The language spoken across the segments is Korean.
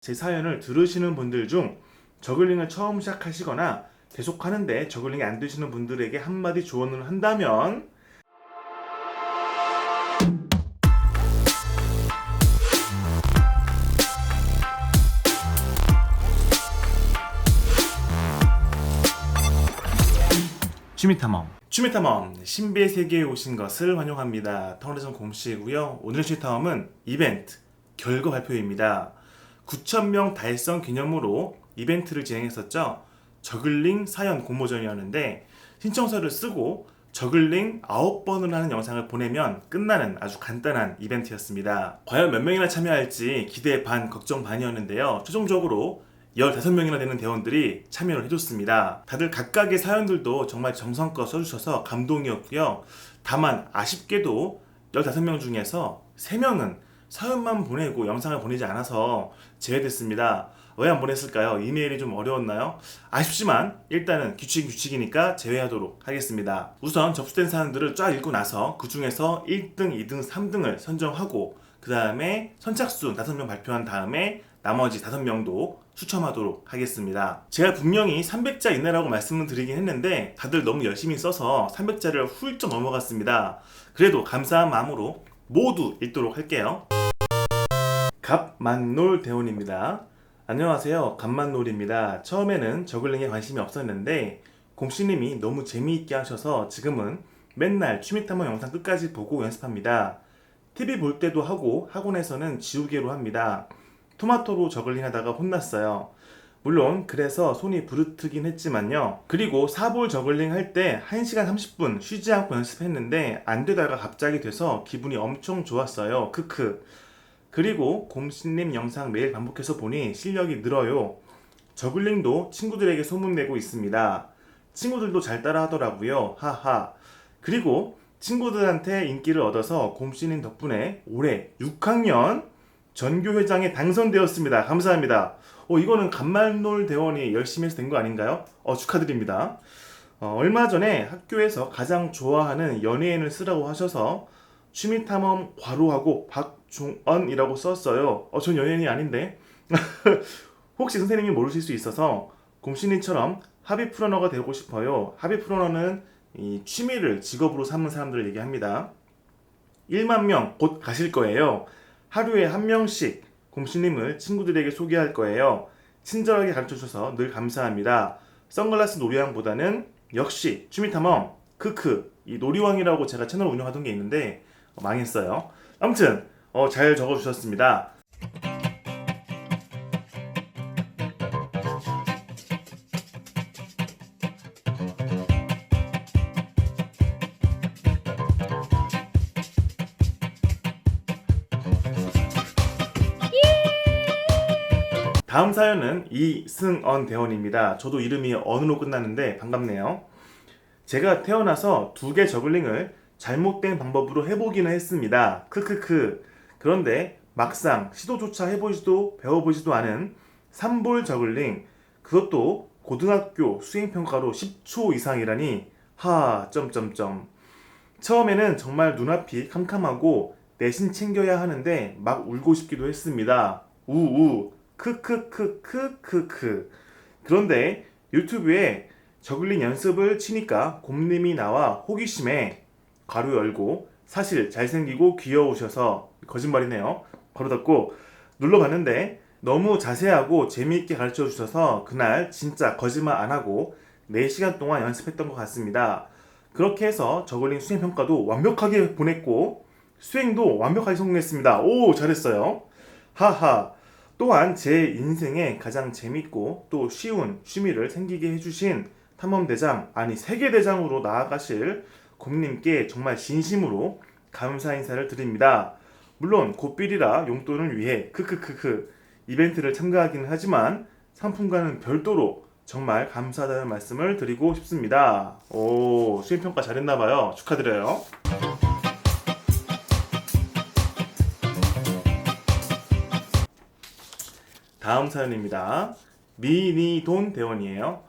제 사연을 들으시는 분들 중 저글링을 처음 시작하시거나 계속 하는데 저글링이 안 되시는 분들에게 한마디 조언을 한다면, 취미탐험 신비의 세계에 오신 것을 환영합니다. 텅레전 곰씨고요. 오늘 취미탐험은 이벤트 결과 발표입니다. 9,000명 달성 기념으로 이벤트를 진행했었죠. 저글링 사연 공모전이었는데 신청서를 쓰고 저글링 9번을 하는 영상을 보내면 끝나는 아주 간단한 이벤트였습니다. 과연 몇 명이나 참여할지 기대 반 걱정 반이었는데요. 최종적으로 15명이나 되는 대원들이 참여를 해줬습니다. 다들 각각의 사연들도 정말 정성껏 써주셔서 감동이었고요. 다만 아쉽게도 15명 중에서 3명은 사연만 보내고 영상을 보내지 않아서 제외됐습니다. 왜 안 보냈을까요? 이메일이 좀 어려웠나요? 아쉽지만 일단은 규칙이니까 제외하도록 하겠습니다. 우선 접수된 사연들을 쫙 읽고 나서 그 중에서 1등, 2등, 3등을 선정하고 그 다음에 선착순 5명 발표한 다음에 나머지 5명도 추첨하도록 하겠습니다. 제가 분명히 300자 이내라고 말씀을 드리긴 했는데 다들 너무 열심히 써서 300자를 훌쩍 넘어갔습니다. 그래도 감사한 마음으로 모두 읽도록 할게요. 갑만놀 대원입니다. 안녕하세요. 갑만놀입니다. 처음에는 저글링에 관심이 없었는데 곰씨님이 너무 재미있게 하셔서 지금은 맨날 취미탐험 영상 끝까지 보고 연습합니다. TV 볼 때도 하고 학원에서는 지우개로 합니다. 토마토로 저글링 하다가 혼났어요. 물론 그래서 손이 부르트긴 했지만요. 그리고 4볼 저글링 할 때 1시간 30분 쉬지 않고 연습했는데 안 되다가 갑자기 돼서 기분이 엄청 좋았어요. 크크. 그리고 곰씨님 영상 매일 반복해서 보니 실력이 늘어요. 저글링도 친구들에게 소문내고 있습니다. 친구들도 잘 따라 하더라고요. 하하. 그리고 친구들한테 인기를 얻어서 곰씨님 덕분에 올해 6학년 전교회장에 당선되었습니다. 감사합니다. 이거는 간만놀 대원이 열심히 해서 된 거 아닌가요? 축하드립니다. 얼마 전에 학교에서 가장 좋아하는 연예인을 쓰라고 하셔서 취미탐험 괄호하고 박중언이라고 썼어요. 전 연예인이 아닌데. 혹시 선생님이 모르실 수 있어서 곰신이처럼 하비 프로너가 되고 싶어요. 하비 프로너는 이 취미를 직업으로 삼은 사람들을 얘기합니다. 1만 명 곧 가실 거예요. 하루에 한 명씩 곰신님을 친구들에게 소개할 거예요. 친절하게 가르쳐주셔서 늘 감사합니다. 선글라스 놀이왕보다는 역시 취미탐험 크크. 이 놀이왕이라고 제가 채널 운영하던 게 있는데 망했어요. 아무튼 잘 적어주셨습니다. 다음 사연은 이승언 대원입니다. 저도 이름이 언으로 끝나는데 반갑네요. 제가 태어나서 2개 저글링을 잘못된 방법으로 해보기는 했습니다. 크크크. 그런데 막상 시도조차 해보지도 배워보지도 않은 3볼 저글링, 그것도 고등학교 수행평가로 10초 이상이라니 점점점. 처음에는 정말 눈앞이 캄캄하고 내신 챙겨야 하는데 막 울고 싶기도 했습니다. 우우 크크크크크크. 그런데 유튜브에 저글링 연습을 치니까 곰님이 나와 호기심에 가로 열고 사실 잘생기고 귀여우셔서 거짓말이네요. 가로 닫고 눌러봤는데 너무 자세하고 재미있게 가르쳐 주셔서 그날 진짜 거짓말 안 하고 4시간 동안 연습했던 것 같습니다. 그렇게 해서 저글링 수행평가도 완벽하게 보냈고 수행도 완벽하게 성공했습니다. 오, 잘했어요. 하하. 또한 제 인생에 가장 재밌고 또 쉬운 취미를 생기게 해주신 탐험대장, 아니 세계대장으로 나아가실 곰님께 정말 진심으로 감사 인사를 드립니다. 물론 고삘이라 용돈을 위해 크크크크 이벤트를 참가하기는 하지만 상품과는 별도로 정말 감사하다는 말씀을 드리고 싶습니다. 오, 수행평가 잘했나봐요. 축하드려요. 다음 사연입니다. 미니돈 대원이에요.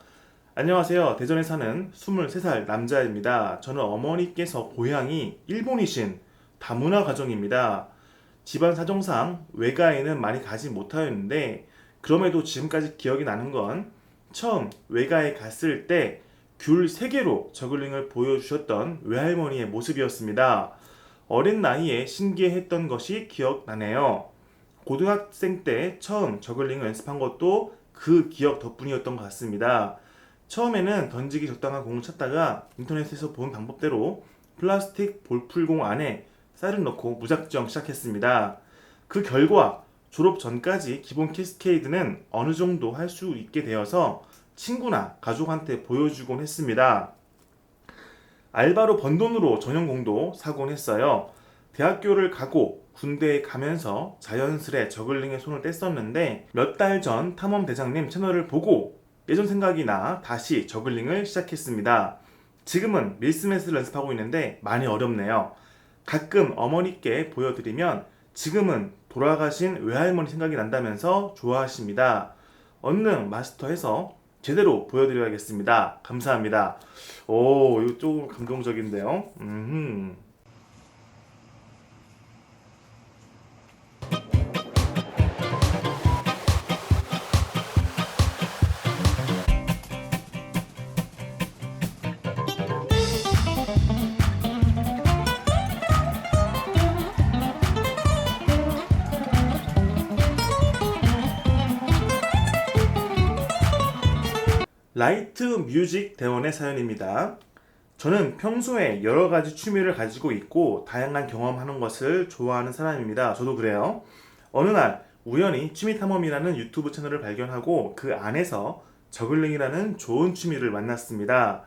안녕하세요. 대전에 사는 23살 남자입니다. 저는 어머니께서 고향이 일본이신 다문화 가정입니다. 집안 사정상 외가에는 많이 가지 못하였는데 그럼에도 지금까지 기억이 나는 건 처음 외가에 갔을 때 귤 3개로 저글링을 보여주셨던 외할머니의 모습이었습니다. 어린 나이에 신기해했던 것이 기억나네요. 고등학생 때 처음 저글링을 연습한 것도 그 기억 덕분이었던 것 같습니다. 처음에는 던지기 적당한 공을 찾다가 인터넷에서 본 방법대로 플라스틱 볼풀공 안에 쌀을 넣고 무작정 시작했습니다. 그 결과 졸업 전까지 기본 캐스케이드는 어느 정도 할 수 있게 되어서 친구나 가족한테 보여주곤 했습니다. 알바로 번 돈으로 전용공도 사곤 했어요. 대학교를 가고 군대에 가면서 자연스레 저글링에 손을 뗐었는데 몇 달 전 탐험 대장님 채널을 보고 예전 생각이 나 다시 저글링을 시작했습니다. 지금은 밀스매스를 연습하고 있는데 많이 어렵네요. 가끔 어머니께 보여드리면 지금은 돌아가신 외할머니 생각이 난다면서 좋아하십니다. 얼른 마스터해서 제대로 보여드려야겠습니다. 감사합니다. 오, 이거 조금 감동적인데요. 라이트 뮤직 대원의 사연입니다. 저는 평소에 여러 가지 취미를 가지고 있고 다양한 경험하는 것을 좋아하는 사람입니다. 저도 그래요. 어느 날 우연히 취미 탐험이라는 유튜브 채널을 발견하고 그 안에서 저글링이라는 좋은 취미를 만났습니다.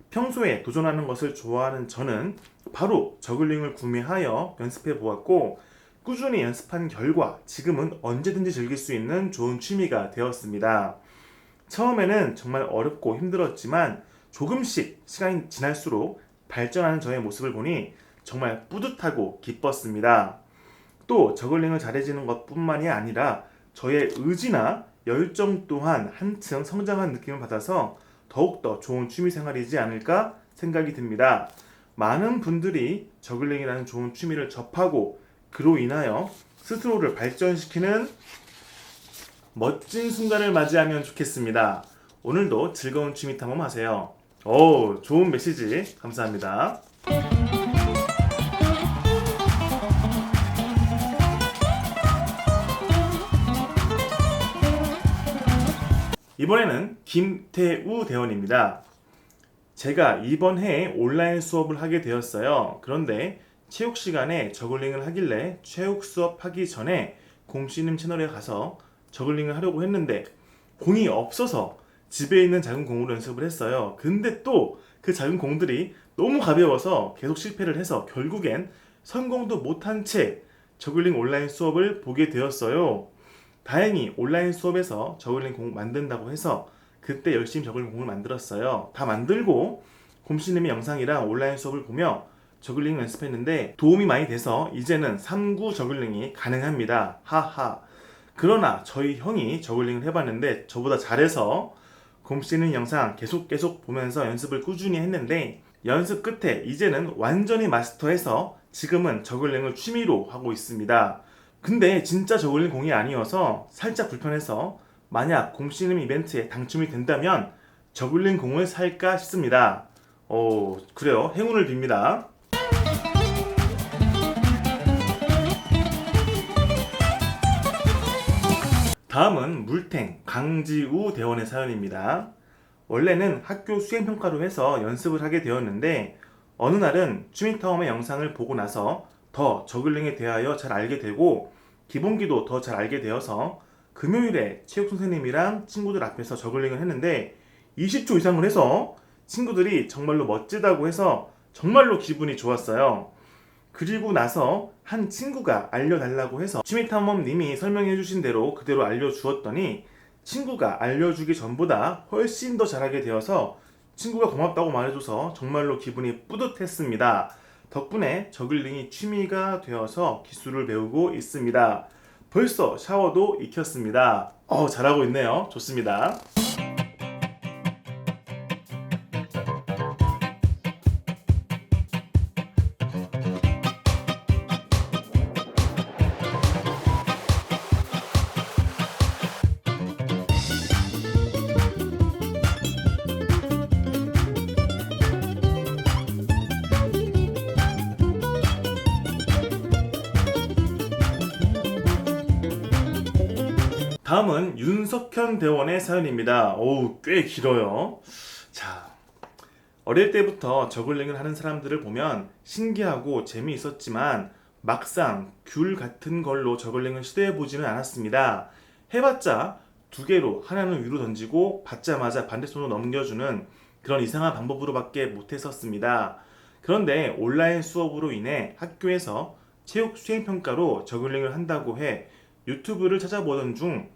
평소에 도전하는 것을 좋아하는 저는 바로 저글링을 구매하여 연습해 보았고 꾸준히 연습한 결과 지금은 언제든지 즐길 수 있는 좋은 취미가 되었습니다. 처음에는 정말 어렵고 힘들었지만 조금씩 시간이 지날수록 발전하는 저의 모습을 보니 정말 뿌듯하고 기뻤습니다. 또 저글링을 잘해지는 것뿐만이 아니라 저의 의지나 열정 또한 한층 성장한 느낌을 받아서 더욱더 좋은 취미생활이지 않을까 생각이 듭니다. 많은 분들이 저글링이라는 좋은 취미를 접하고 그로 인하여 스스로를 발전시키는 멋진 순간을 맞이하면 좋겠습니다. 오늘도 즐거운 취미 탐험 하세요. 오, 좋은 메시지 감사합니다. 이번에는 김태우 대원입니다. 제가 이번 해에 온라인 수업을 하게 되었어요. 그런데 체육 시간에 저글링을 하길래 체육 수업 하기 전에 공씨님 채널에 가서 저글링을 하려고 했는데 공이 없어서 집에 있는 작은 공으로 연습을 했어요. 근데 또 그 작은 공들이 너무 가벼워서 계속 실패를 해서 결국엔 성공도 못한 채 저글링 온라인 수업을 보게 되었어요. 다행히 온라인 수업에서 저글링 공 만든다고 해서 그때 열심히 저글링 공을 만들었어요. 다 만들고 곰씨님의 영상이랑 온라인 수업을 보며 저글링 연습했는데 도움이 많이 돼서 이제는 3구 저글링이 가능합니다. 하하. 그러나 저희 형이 저글링을 해봤는데 저보다 잘해서 곰씨는 영상 계속 보면서 연습을 꾸준히 했는데 연습 끝에 이제는 완전히 마스터해서 지금은 저글링을 취미로 하고 있습니다. 근데 진짜 저글링 공이 아니어서 살짝 불편해서 만약 곰씨님 이벤트에 당첨이 된다면 저글링 공을 살까 싶습니다. 그래요. 행운을 빕니다. 다음은 물탱 강지우 대원의 사연입니다. 원래는 학교 수행평가로 해서 연습을 하게 되었는데 어느 날은 취미타움의 영상을 보고 나서 더 저글링에 대하여 잘 알게 되고 기본기도 더 잘 알게 되어서 금요일에 체육 선생님이랑 친구들 앞에서 저글링을 했는데 20초 이상을 해서 친구들이 정말로 멋지다고 해서 정말로 기분이 좋았어요. 그리고 나서 한 친구가 알려달라고 해서 취미탐험님이 설명해 주신 대로 그대로 알려주었더니 친구가 알려주기 전보다 훨씬 더 잘하게 되어서 친구가 고맙다고 말해줘서 정말로 기분이 뿌듯했습니다. 덕분에 저글링이 취미가 되어서 기술을 배우고 있습니다. 벌써 샤워도 익혔습니다. 잘하고 있네요. 좋습니다. 다음은 윤석현 대원의 사연입니다. 오우, 꽤 길어요. 자, 어릴 때부터 저글링을 하는 사람들을 보면 신기하고 재미있었지만 막상 귤 같은 걸로 저글링을 시도해보지는 않았습니다. 해봤자 두 개로 하나는 위로 던지고 받자마자 반대손으로 넘겨주는 그런 이상한 방법으로밖에 못했었습니다. 그런데 온라인 수업으로 인해 학교에서 체육 수행평가로 저글링을 한다고 해 유튜브를 찾아보던 중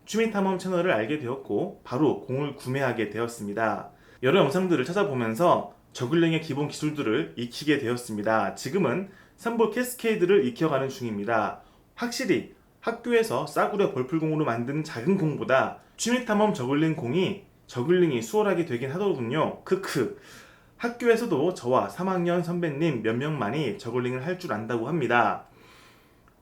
취미탐험 채널을 알게 되었고 바로 공을 구매하게 되었습니다. 여러 영상들을 찾아보면서 저글링의 기본 기술들을 익히게 되었습니다. 지금은 3볼 캐스케이드를 익혀가는 중입니다. 확실히 학교에서 싸구려 벌풀공으로 만든 작은 공보다 취미탐험 저글링 공이 저글링이 수월하게 되긴 하더군요. 크크. 학교에서도 저와 3학년 선배님 몇 명만이 저글링을 할 줄 안다고 합니다.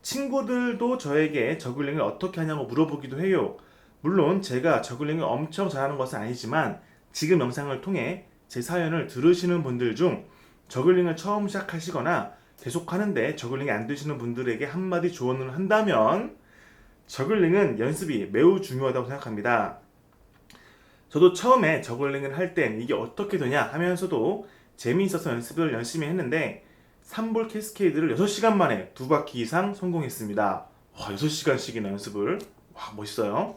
친구들도 저에게 저글링을 어떻게 하냐고 물어보기도 해요. 물론 제가 저글링을 엄청 잘하는 것은 아니지만 지금 영상을 통해 제 사연을 들으시는 분들 중 저글링을 처음 시작하시거나 계속 하는데 저글링이 안 되시는 분들에게 한마디 조언을 한다면 저글링은 연습이 매우 중요하다고 생각합니다. 저도 처음에 저글링을 할 땐 이게 어떻게 되냐 하면서도 재미있어서 연습을 열심히 했는데 3볼 캐스케이드를 6시간 만에 2바퀴 이상 성공했습니다. 와, 6시간씩이나 연습을. 와, 멋있어요.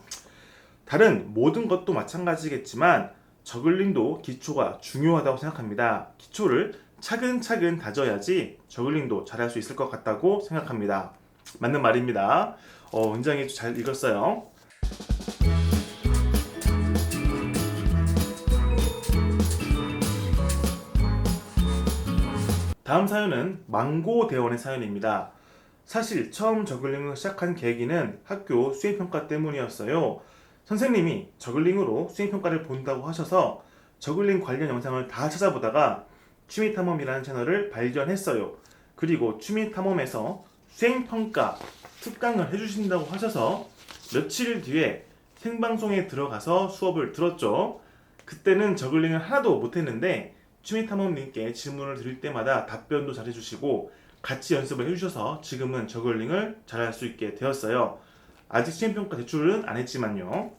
다른 모든 것도 마찬가지겠지만 저글링도 기초가 중요하다고 생각합니다. 기초를 차근차근 다져야지 저글링도 잘할 수 있을 것 같다고 생각합니다. 맞는 말입니다. 굉장히 잘 읽었어요. 다음 사연은 망고 대원의 사연입니다. 사실 처음 저글링을 시작한 계기는 학교 수행평가 때문이었어요. 선생님이 저글링으로 수행평가를 본다고 하셔서 저글링 관련 영상을 다 찾아보다가 취미탐험이라는 채널을 발견했어요. 그리고 취미탐험에서 수행평가 특강을 해주신다고 하셔서 며칠 뒤에 생방송에 들어가서 수업을 들었죠. 그때는 저글링을 하나도 못했는데 취미탐험님께 질문을 드릴 때마다 답변도 잘해주시고 같이 연습을 해주셔서 지금은 저글링을 잘할 수 있게 되었어요. 아직 수행평가 제출은 안 했지만요.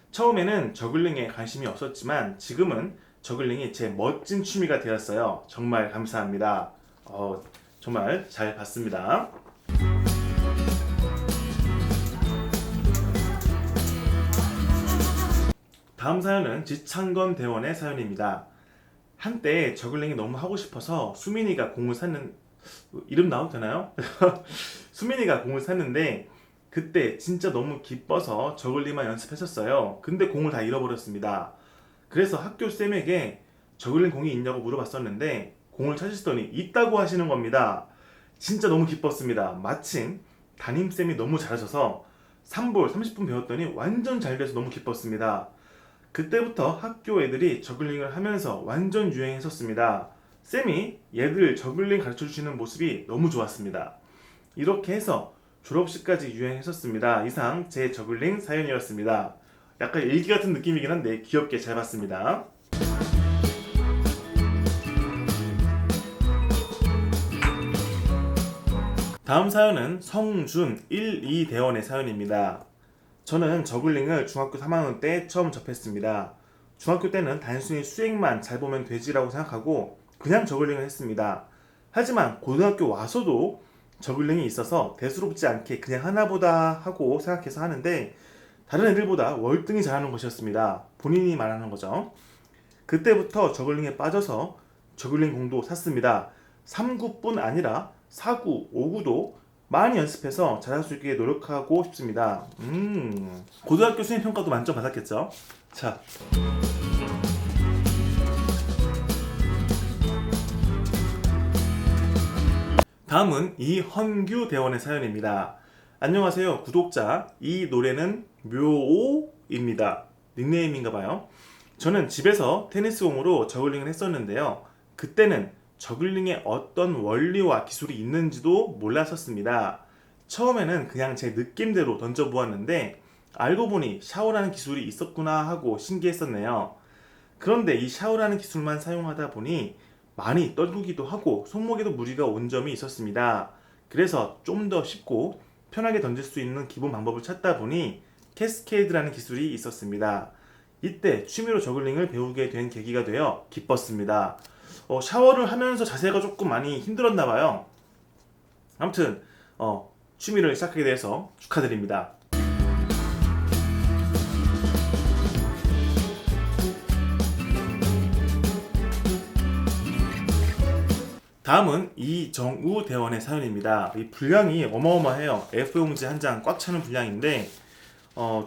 처음에는 저글링에 관심이 없었지만 지금은 저글링이 제 멋진 취미가 되었어요. 정말 감사합니다. 정말 잘 봤습니다. 다음 사연은 지창건 대원의 사연입니다. 한때 저글링이 너무 하고 싶어서 수민이가 공을 샀는 이름 나와도 되나요? 수민이가 공을 샀는데 그때 진짜 너무 기뻐서 저글링만 연습했었어요. 근데 공을 다 잃어버렸습니다. 그래서 학교 쌤에게 저글링 공이 있냐고 물어봤었는데 공을 찾으시더니 있다고 하시는 겁니다. 진짜 너무 기뻤습니다. 마침 담임쌤이 너무 잘하셔서 3볼 30분 배웠더니 완전 잘 돼서 너무 기뻤습니다. 그때부터 학교 애들이 저글링을 하면서 완전 유행했었습니다. 쌤이 얘들 저글링 가르쳐 주시는 모습이 너무 좋았습니다. 이렇게 해서 졸업식까지 유행했었습니다. 이상 제 저글링 사연이었습니다. 약간 일기 같은 느낌이긴 한데 귀엽게 잘 봤습니다. 다음 사연은 성준 1, 2 대원의 사연입니다. 저는 저글링을 중학교 3학년 때 처음 접했습니다. 중학교 때는 단순히 수행만 잘 보면 되지라고 생각하고 그냥 저글링을 했습니다. 하지만 고등학교 와서도 저글링이 있어서 대수롭지 않게 그냥 하나보다 하고 생각해서 하는데 다른 애들보다 월등히 잘하는 것이었습니다. 본인이 말하는 거죠. 그때부터 저글링에 빠져서 저글링 공도 샀습니다. 3구뿐 아니라 4구, 5구도 많이 연습해서 잘할 수 있게 노력하고 싶습니다. 고등학교 수행평가도 만점 받았겠죠? 자, 다음은 이헌규 대원의 사연입니다. 안녕하세요 구독자, 이 노래는 묘오입니다. 닉네임인가봐요. 저는 집에서 테니스공으로 저글링을 했었는데요. 그때는 저글링에 어떤 원리와 기술이 있는지도 몰랐었습니다. 처음에는 그냥 제 느낌대로 던져보았는데 알고 보니 샤워라는 기술이 있었구나 하고 신기했었네요. 그런데 이 샤워라는 기술만 사용하다 보니 많이 떨구기도 하고 손목에도 무리가 온 점이 있었습니다. 그래서 좀 더 쉽고 편하게 던질 수 있는 기본 방법을 찾다 보니 캐스케이드라는 기술이 있었습니다. 이때 취미로 저글링을 배우게 된 계기가 되어 기뻤습니다. 샤워를 하면서 자세가 조금 많이 힘들었나 봐요. 아무튼 취미를 시작하게 돼서 축하드립니다. 다음은 이정우 대원의 사연입니다. 이 분량이 어마어마해요. A4용지 한 장 꽉 차는 분량인데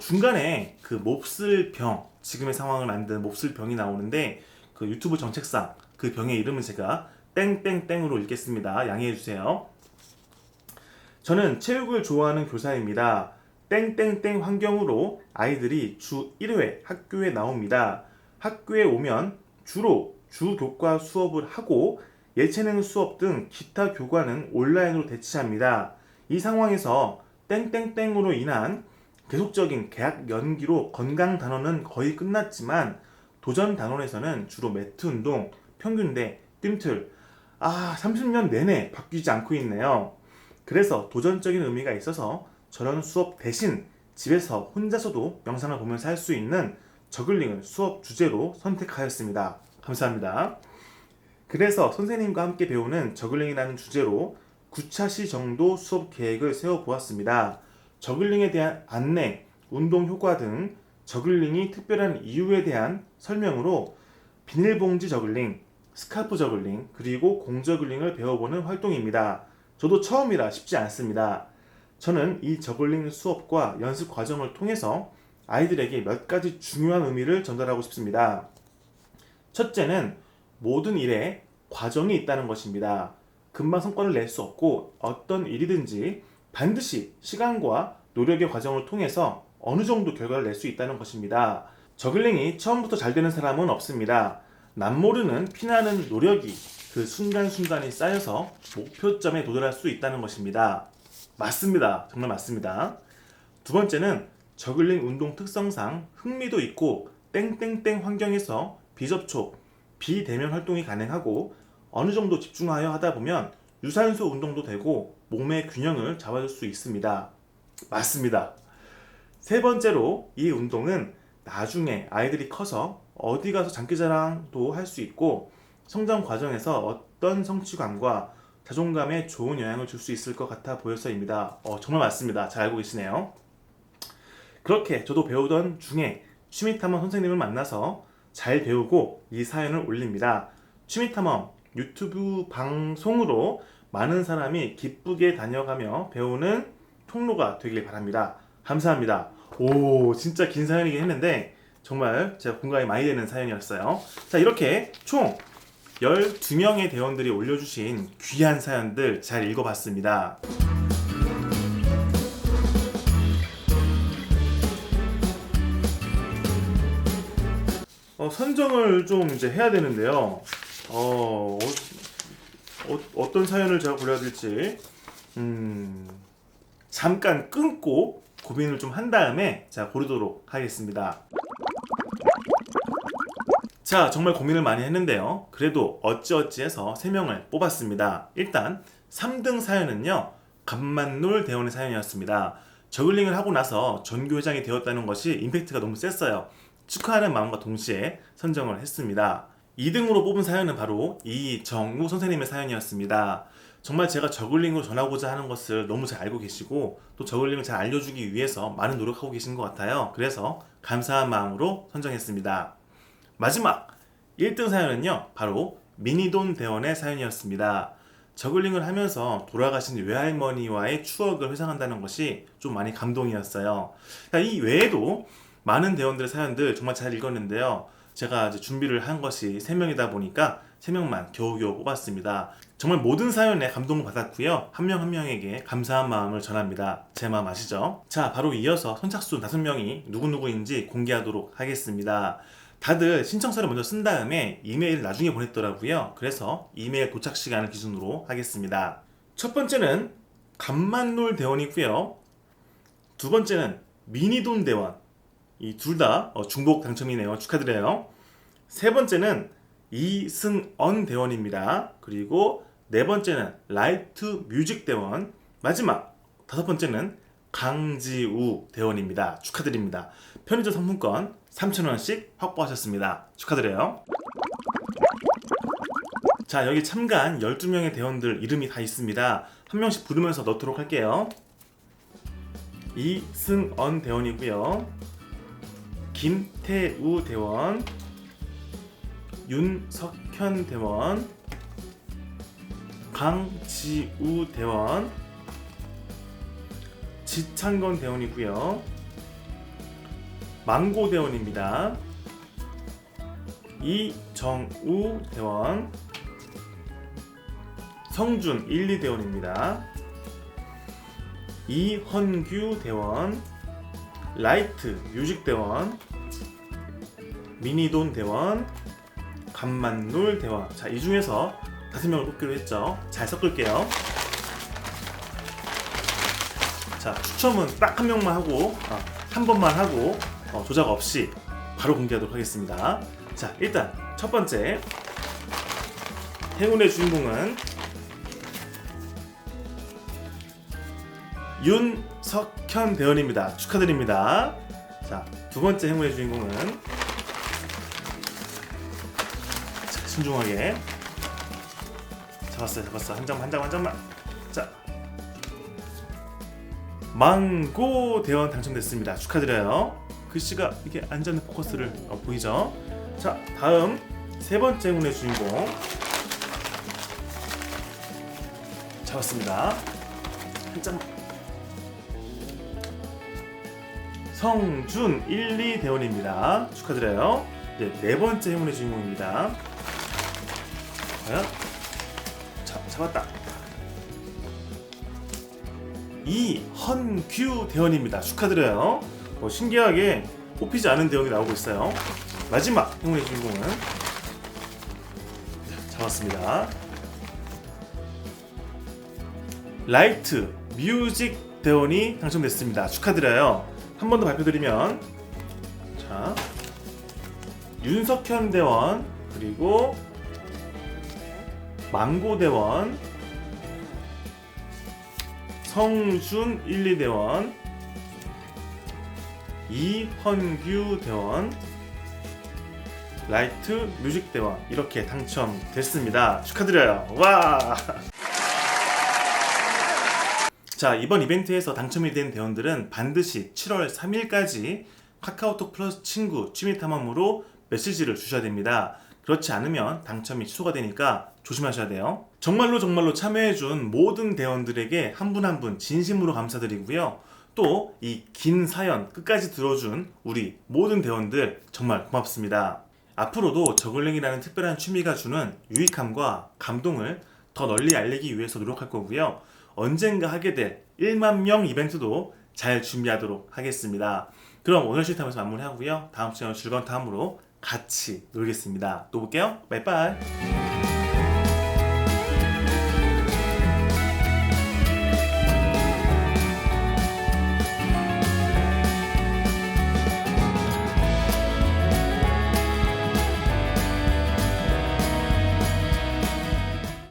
중간에 그 몹쓸 병, 지금의 상황을 만든 몹쓸 병이 나오는데 그 유튜브 정책상 그 병의 이름은 제가 땡땡땡으로 읽겠습니다. 양해해 주세요. 저는 체육을 좋아하는 교사입니다. 땡땡땡 환경으로 아이들이 주 1회 학교에 나옵니다. 학교에 오면 주로 주교과 수업을 하고 예체능 수업 등 기타 교과는 온라인으로 대체합니다. 이 상황에서 땡땡땡으로 인한 계속적인 개학 연기로 건강 단원은 거의 끝났지만 도전 단원에서는 주로 매트 운동, 평균대, 뜀틀 30년 내내 바뀌지 않고 있네요. 그래서 도전적인 의미가 있어서 저런 수업 대신 집에서 혼자서도 영상을 보면서 할 수 있는 저글링을 수업 주제로 선택하였습니다. 감사합니다. 그래서 선생님과 함께 배우는 저글링이라는 주제로 9차시 정도 수업 계획을 세워보았습니다. 저글링에 대한 안내, 운동 효과 등 저글링이 특별한 이유에 대한 설명으로 비닐봉지 저글링, 스카프 저글링, 그리고 공저글링을 배워보는 활동입니다. 저도 처음이라 쉽지 않습니다. 저는 이 저글링 수업과 연습 과정을 통해서 아이들에게 몇 가지 중요한 의미를 전달하고 싶습니다. 첫째는 모든 일에 과정이 있다는 것입니다. 금방 성과를 낼 수 없고 어떤 일이든지 반드시 시간과 노력의 과정을 통해서 어느 정도 결과를 낼 수 있다는 것입니다. 저글링이 처음부터 잘 되는 사람은 없습니다. 남모르는 피나는 노력이 그 순간순간이 쌓여서 목표점에 도달할 수 있다는 것입니다. 맞습니다. 정말 맞습니다. 두 번째는 저글링 운동 특성상 흥미도 있고 땡땡땡 환경에서 비접촉, 비대면 활동이 가능하고 어느 정도 집중하여 하다 보면 유산소 운동도 되고 몸의 균형을 잡아줄 수 있습니다. 맞습니다. 세 번째로 이 운동은 나중에 아이들이 커서 어디 가서 장기자랑도 할 수 있고 성장 과정에서 어떤 성취감과 자존감에 좋은 영향을 줄 수 있을 것 같아 보여서입니다. 정말 맞습니다. 잘 알고 계시네요. 그렇게 저도 배우던 중에 취미탐험 선생님을 만나서 잘 배우고 이 사연을 올립니다. 취미탐험 유튜브 방송으로 많은 사람이 기쁘게 다녀가며 배우는 통로가 되길 바랍니다. 감사합니다. 오, 진짜 긴 사연이긴 했는데 정말 제가 공감이 많이 되는 사연이었어요. 자, 이렇게 총 12명의 대원들이 올려주신 귀한 사연들 잘 읽어봤습니다. 선정을 좀 이제 해야 되는데요. 어떤 사연을 제가 골라야 될지 잠깐 끊고 고민을 좀 한 다음에 제가 고르도록 하겠습니다. 자, 정말 고민을 많이 했는데요. 그래도 어찌어찌해서 3명을 뽑았습니다. 일단 3등 사연은요, 감만놀 대원의 사연이었습니다. 저글링을 하고 나서 전교회장이 되었다는 것이 임팩트가 너무 셌어요. 축하하는 마음과 동시에 선정을 했습니다. 2등으로 뽑은 사연은 바로 이정우 선생님의 사연이었습니다. 정말 제가 저글링으로 전하고자 하는 것을 너무 잘 알고 계시고 또 저글링을 잘 알려주기 위해서 많은 노력하고 계신 것 같아요. 그래서 감사한 마음으로 선정했습니다. 마지막 1등 사연은요, 바로 미니돈 대원의 사연이었습니다. 저글링을 하면서 돌아가신 외할머니와의 추억을 회상한다는 것이 좀 많이 감동이었어요. 이 외에도 많은 대원들의 사연들 정말 잘 읽었는데요. 제가 이제 준비를 한 것이 3명이다 보니까 3명만 겨우겨우 뽑았습니다. 정말 모든 사연에 감동을 받았고요. 한 명 한 명에게 감사한 마음을 전합니다. 제 마음 아시죠? 자, 바로 이어서 선착순 5명이 누구누구인지 공개하도록 하겠습니다. 다들 신청서를 먼저 쓴 다음에 이메일 나중에 보냈더라고요. 그래서 이메일 도착 시간을 기준으로 하겠습니다. 첫 번째는 감만놀 대원이고요. 두 번째는 미니돈 대원. 이 둘 다 중복 당첨이네요. 축하드려요. 세 번째는 이승언 대원입니다. 그리고 네 번째는 라이트 뮤직 대원. 마지막 5번째는 강지우 대원입니다. 축하드립니다. 편의점 상품권 3,000원씩 확보하셨습니다. 축하드려요. 자, 여기 참가한 12명의 대원들 이름이 다 있습니다. 한 명씩 부르면서 넣도록 할게요. 이승언 대원이고요. 김태우 대원, 윤석현 대원, 강지우 대원, 지창건 대원이고요. 망고 대원입니다. 이정우 대원, 성준 1, 2대원입니다. 이헌규 대원, 라이트 뮤직 대원, 미니돈 대원, 감만놀 대원. 자, 이 중에서 5명을 뽑기로 했죠. 잘 섞을게요. 자, 추첨은 딱 한 명만 하고, 한 번만 하고, 조작 없이 바로 공개하도록 하겠습니다. 자, 일단 첫 번째 행운의 주인공은 윤석현 대원입니다. 축하드립니다. 자, 두 번째 행운의 주인공은, 자, 신중하게 잡았어. 한 장만. 자, 망고 대원 당첨됐습니다. 축하드려요. 글씨가 이게 안 잡는 포커스를 보이죠? 자, 다음 세 번째 행운의 주인공 잡았습니다. 한 장. 성준 1, 2대원입니다. 축하드려요. 이제 네 번째 행운의 주인공입니다. 과연? 잡았다. 이헌규 대원입니다. 축하드려요. 신기하게 뽑히지 않은 대원이 나오고 있어요. 마지막 행운의 주인공은 잡았습니다. 라이트 뮤직 대원이 당첨됐습니다. 축하드려요. 한 번 더 발표드리면, 자, 윤석현 대원, 그리고 망고 대원, 성준 1, 2대원, 이헌규 대원, 라이트 뮤직 대원, 이렇게 당첨됐습니다. 축하드려요. 와! 자, 이번 이벤트에서 당첨이 된 대원들은 반드시 7월 3일까지 카카오톡 플러스 친구 취미 탐험으로 메시지를 주셔야 됩니다. 그렇지 않으면 당첨이 취소가 되니까 조심하셔야 돼요. 정말로 참여해준 모든 대원들에게 한 분 한 분 진심으로 감사드리고요. 또 이 긴 사연 끝까지 들어준 우리 모든 대원들 정말 고맙습니다. 앞으로도 저글링이라는 특별한 취미가 주는 유익함과 감동을 더 널리 알리기 위해서 노력할 거고요. 언젠가 하게 될 1만 명 이벤트도 잘 준비하도록 하겠습니다. 그럼 오늘 실탐에서 마무리하고요. 다음 시간에 즐거운 탐험으로 같이 놀겠습니다. 또 볼게요. 바이바이.